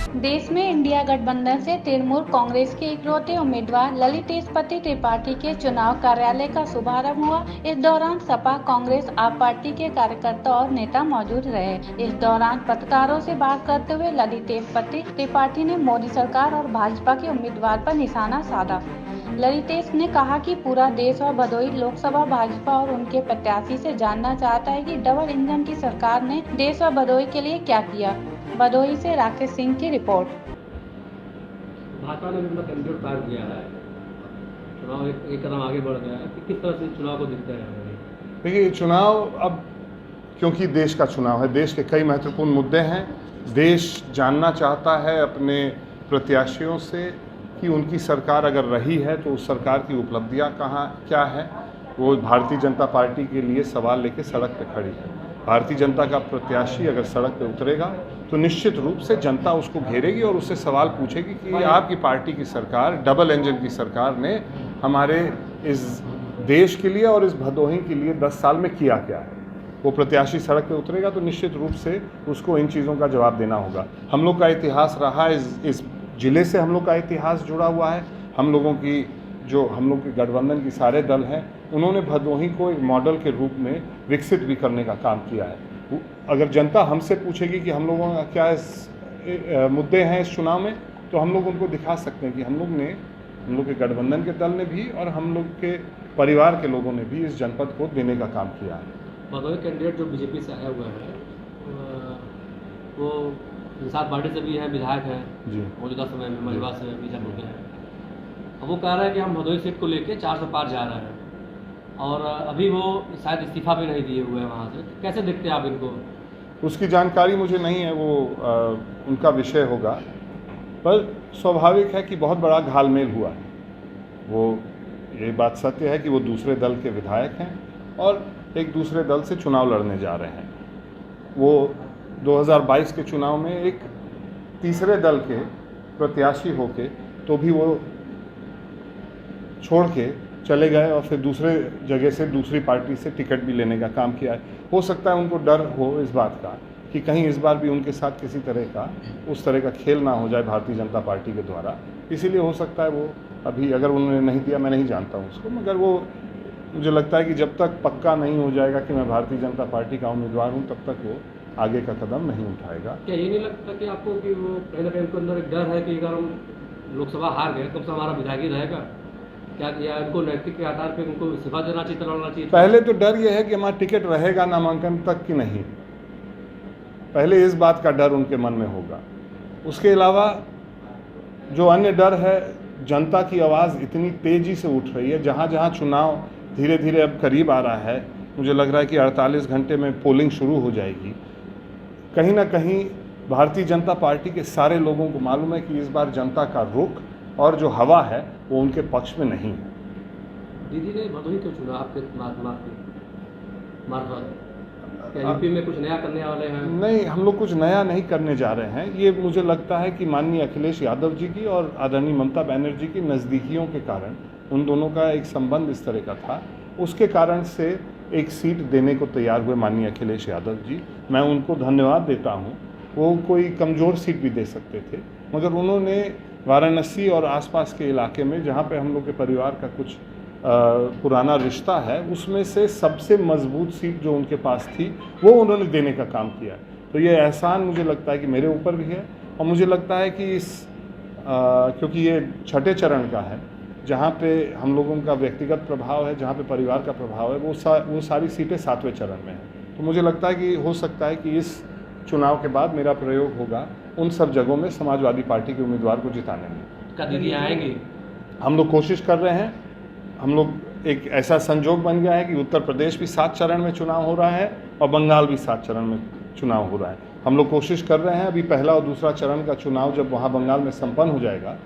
देश में इंडिया गठबंधन से तृणमूल कांग्रेस के इकलौते उम्मीदवार ललितेशपति त्रिपाठी के चुनाव कार्यालय का शुभारंभ हुआ। इस दौरान सपा, कांग्रेस, आप पार्टी के कार्यकर्ता और नेता मौजूद रहे। इस दौरान पत्रकारों से बात करते हुए ललितेशपति त्रिपाठी ने मोदी सरकार और भाजपा के उम्मीदवार पर निशाना साधा। ललितेश ने कहा कि पूरा देश और भदोही लोकसभा भाजपा और उनके प्रत्याशी से जानना चाहता है कि डबल इंजन की सरकार ने देश और भदोही के लिए क्या किया। भदोही से राकेश सिंह की रिपोर्ट। भाजपा ने भी अपना कैंडिडेट तैयार किया है, चुनाव एक कदम आगे बढ़ गया है कि किस तरह से चुनाव को देखते हैं? देखिए, चुनाव अब क्योंकि देश का चुनाव है, देश के कई महत्वपूर्ण मुद्दे हैं। देश जानना चाहता है अपने प्रत्याशियों से कि उनकी सरकार अगर रही है तो उस सरकार की उपलब्धियां क्या है। वो भारतीय जनता पार्टी के लिए सवाल लेके सड़क पे खड़ी है। भारतीय जनता का प्रत्याशी अगर सड़क पे उतरेगा तो निश्चित रूप से जनता उसको घेरेगी और उससे सवाल पूछेगी कि आपकी पार्टी की सरकार, डबल इंजन की सरकार ने हमारे इस देश के लिए और इस भदोही के लिए 10 साल में किया क्या है। वो प्रत्याशी सड़क पे उतरेगा तो निश्चित रूप से उसको इन चीज़ों का जवाब देना होगा। हम लोग का इतिहास रहा है, इस जिले से हम लोग का इतिहास जुड़ा हुआ है। हम लोग के गठबंधन की सारे दल हैं, उन्होंने भदोही को एक मॉडल के रूप में विकसित भी करने का काम किया है। अगर जनता हमसे पूछेगी कि हम लोगों का क्या मुद्दे हैं इस चुनाव में, तो हम लोग उनको दिखा सकते हैं कि हम लोग के गठबंधन के दल ने भी और हम लोग के परिवार के लोगों ने भी इस जनपद को देने का काम किया है। भदोही कैंडिडेट जो बीजेपी से आया हुआ है वो इंसाफ पार्टी से भी है, विधायक है जी, मौजूदा समय में मजवा से बीजापुर के हैं। अब वो कह रहा है कि हम भदोही सीट को लेके 400 पार जा रहे हैं और अभी वो शायद इस्तीफा भी नहीं दिए हुए हैं वहाँ से। कैसे देखते हैं आप इनको? उसकी जानकारी मुझे नहीं है, वो उनका विषय होगा, पर स्वाभाविक है कि बहुत बड़ा घालमेल हुआ है। वो ये बात सत्य है कि वो दूसरे दल के विधायक हैं और एक दूसरे दल से चुनाव लड़ने जा रहे हैं। वो 2022 के चुनाव में एक तीसरे दल के प्रत्याशी होके तो भी वो छोड़ के चले गए और फिर दूसरे जगह से दूसरी पार्टी से टिकट भी लेने का काम किया है। हो सकता है उनको डर हो इस बात का कि कहीं इस बार भी उनके साथ किसी तरह का उस तरह का खेल ना हो जाए भारतीय जनता पार्टी के द्वारा। इसीलिए हो सकता है वो अभी, अगर उन्होंने नहीं दिया, मैं नहीं जानता हूँ उसको, मगर वो मुझे लगता है कि जब तक पक्का नहीं हो जाएगा कि मैं भारतीय जनता पार्टी का उम्मीदवार हूँ, तब तक वो आगे का कदम नहीं उठाएगा। क्या ये नहीं लगता कि आपको कि वो कहीं ना कहीं उनके अंदर एक डर है कि अगर हम लोकसभा हार गए कम से हमारा विधायक ही रहेगा? क्या या उनको नैतिक के आधार पर उनको इस्तीफा देना चाहिए, लड़ना चाहिए? पहले तो डर ये है कि हमारा टिकट रहेगा नामांकन तक कि नहीं, पहले इस बात का डर उनके मन में होगा। उसके अलावा जो अन्य डर है, जनता की आवाज़ इतनी तेज़ी से उठ रही है, जहाँ जहाँ चुनाव धीरे धीरे अब करीब आ रहा है, मुझे लग रहा है कि 48 घंटे में पोलिंग शुरू हो जाएगी। कहीं ना कहीं भारतीय जनता पार्टी के सारे लोगों को मालूम है कि इस बार जनता का रुख और जो हवा है वो उनके पक्ष में नहीं है। दीदी ने भदोही क्यों चुना आपके मार्फत? क्या यूपी में कुछ नया करने वाले हैं? नहीं, हम लोग कुछ नया नहीं करने जा रहे हैं। ये मुझे लगता है कि माननीय अखिलेश यादव जी की और आदरणीय ममता बनर्जी की नज़दीकियों के कारण, उन दोनों का एक संबंध इस तरह का था, उसके कारण से एक सीट देने को तैयार हुए माननीय अखिलेश यादव जी। मैं उनको धन्यवाद देता हूँ। वो कोई कमज़ोर सीट भी दे सकते थे, मगर उन्होंने वाराणसी और आसपास के इलाके में, जहाँ पे हम लोग के परिवार का कुछ पुराना रिश्ता है, उसमें से सबसे मजबूत सीट जो उनके पास थी वो उन्होंने देने का काम किया। तो ये एहसान मुझे लगता है कि मेरे ऊपर भी है और मुझे लगता है कि क्योंकि ये छठे चरण का है, जहाँ पे हम लोगों का व्यक्तिगत प्रभाव है, जहाँ पे परिवार का प्रभाव है, वो सारी सीटें 7वें चरण में हैं। तो मुझे लगता है कि हो सकता है कि इस चुनाव के बाद मेरा प्रयोग होगा उन सब जगहों में समाजवादी पार्टी के उम्मीदवार को जिताने में। क्या दीदी आएंगे? हम लोग कोशिश कर रहे हैं। हम लोग एक ऐसा संजोग बन गया है कि उत्तर प्रदेश भी 7 चरण में चुनाव हो रहा है और बंगाल भी 7 चरण में चुनाव हो रहा है। हम लोग कोशिश कर रहे हैं। अभी पहला और दूसरा चरण का चुनाव जब वहाँ बंगाल में संपन्न हो जाएगा,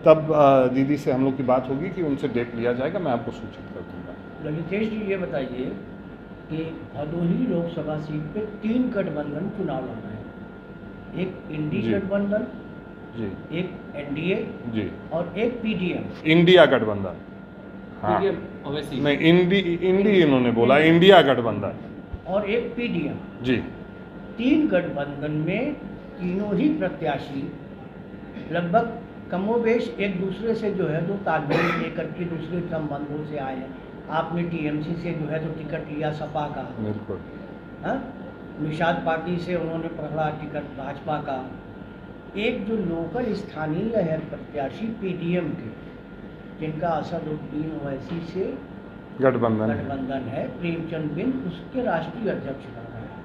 तब दीदी से हम लोग की बात होगी कि उनसे डेट लिया जाएगा। मैं आपको सूचित कर दूँगा। ललितेश जी, ये बताइए कि भदोही लोकसभा सीट पे 3 गठबंधन चुनाव लड़ रहे हैं। एक इंडी गठबंधन जी, एक एनडीए जी और एक पीडीएम। इंडिया गठबंधन, हाँ नहीं, इंडी इन्होंने बोला, इंडिया गठबंधन और एक पीडीएम जी। 3 गठबंधन में तीनों ही प्रत्याशी लगभग कमोवेश एक दूसरे से जो है तो तालमेल लेकर के दूसरे संबंधों से आए हैं। आपने टीएमसी से जो है तो टिकट लिया सपा का, बिल्कुल। हाँ, निषाद पार्टी से उन्होंने पकड़ा टिकट भाजपा का। एक जो लोकल स्थानीय है प्रत्याशी पीडीएम के, जिनका असदुद्दीन ओवैसी से गठबंधन है, प्रेमचंद बिंद उसके राष्ट्रीय अध्यक्ष बन रहे हैं।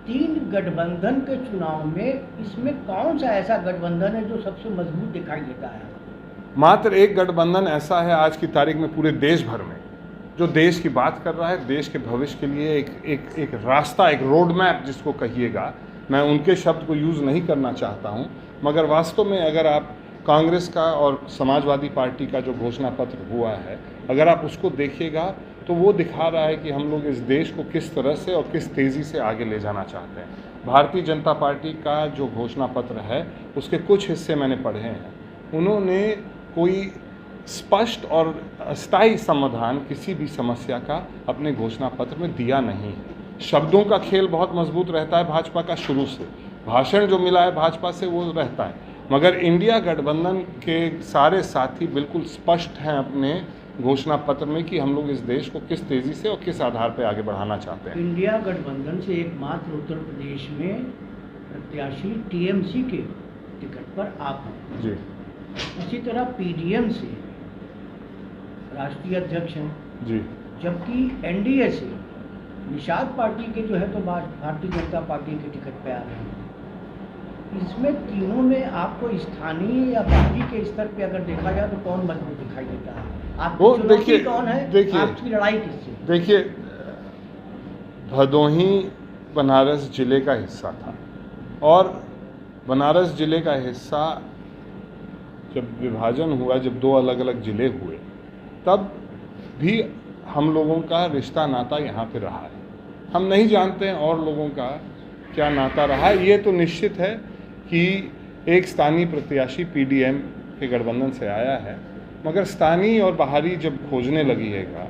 3 गठबंधन के चुनाव में इसमें कौन सा ऐसा गठबंधन है जो सबसे मजबूत दिखाई देता है? मात्र एक गठबंधन ऐसा है आज की तारीख में पूरे देश भर में, जो देश की बात कर रहा है, देश के भविष्य के लिए एक रास्ता, एक रोड मैप जिसको कहिएगा। मैं उनके शब्द को यूज़ नहीं करना चाहता हूं, मगर वास्तव में अगर आप कांग्रेस का और समाजवादी पार्टी का जो घोषणा पत्र हुआ है, अगर आप उसको देखिएगा तो वो दिखा रहा है कि हम लोग इस देश को किस तरह से और किस तेज़ी से आगे ले जाना चाहते हैं। भारतीय जनता पार्टी का जो घोषणा पत्र है उसके कुछ हिस्से मैंने पढ़े हैं। उन्होंने कोई स्पष्ट और स्थायी समाधान किसी भी समस्या का अपने घोषणा पत्र में दिया नहीं है। शब्दों का खेल बहुत मजबूत रहता है भाजपा का, शुरू से भाषण जो मिला है भाजपा से वो रहता है, मगर इंडिया गठबंधन के सारे साथी बिल्कुल स्पष्ट हैं अपने घोषणा पत्र में कि हम लोग इस देश को किस तेज़ी से और किस आधार पर आगे बढ़ाना चाहते हैं। इंडिया गठबंधन से एकमात्र उत्तर प्रदेश में प्रत्याशी टीएमसी के टिकट पर आप हैं जी। इसी तरह पीडीएम से राष्ट्रीय अध्यक्ष हैं जी, जबकि एनडीए से निषाद पार्टी के जो है तो भारतीय जनता पार्टी के टिकट पे आ रहे हैं। इसमें तीनों में आपको स्थानीय या पार्टी के स्तर पे अगर देखा जाए तो कौन मजबूत दिखाई देता है? आपकी चुनौती कौन है? आपकी लड़ाई किससे? देखिए, भदोही बनारस जिले का हिस्सा था और बनारस जिले का हिस्सा जब विभाजन हुआ, जब 2 अलग अलग जिले हुए, तब भी हम लोगों का रिश्ता नाता यहाँ पे रहा है। हम नहीं जानते हैं और लोगों का क्या नाता रहा है। ये तो निश्चित है कि एक स्थानीय प्रत्याशी पीडीएम के गठबंधन से आया है, मगर स्थानीय और बाहरी जब खोजने लगिएगा